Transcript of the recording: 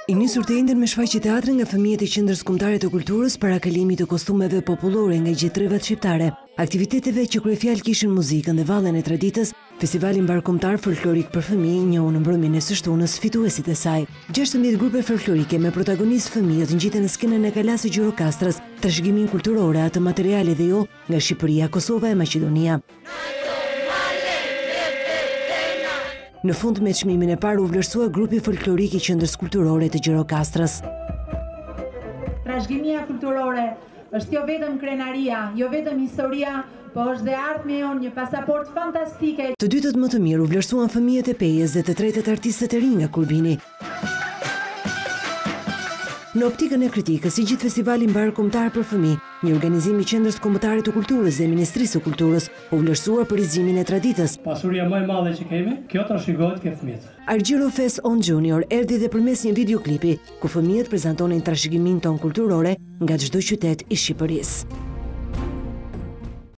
I nisur të endën me shfaqje teatri nga fëmijët e Qendrës Kombëtare të Kulturës para kalimit të kostumeve popullore nga gjetrevat shqiptare, aktiviteteve që kryefjalë kishin muzikën dhe vallën e traditës, festivali mbarkombëtar folklorik për fëmijë njohur në mbrëmjen e së shtunës fituesit e saj. 16 grupe folklorike me protagonistë fëmijët ngjiten në skenën e Kalasë Gjirokastrës, trashëgimin kulturore atë materiale dhe jo nga Shqipëria, Kosova e Maqedonia. Në fund me çmimin e parë u vlerësua grupi folklorik i Qendrës Kulturore të Gjirokastrës. Trashëgimia kulturore është jo vetëm krenaria, jo vetëm historia, po është dhe ardhmja jonë, një pasaport fantastike. Të dytët më të mirë u vlerësuan fëmijët e Pejës dhe të tretët artistët e rinj nga Kurbini. Në optikën e kritikës, i gjithë festivali mbarkombëtar për fëmijë, një organizim i Qendrës Kombëtare të Kulturës dhe Ministrisë së Kulturës, u vlerësua për rizimin e traditës. Pasuria më e madhe që kemi, kjo trashëgohet ke fëmijët. Argjiro Fest On Junior erdhi dhe përmes një videoklipi ku fëmijët prezantonin trashëgimin ton kulturore nga çdo qytet i Shqipërisë.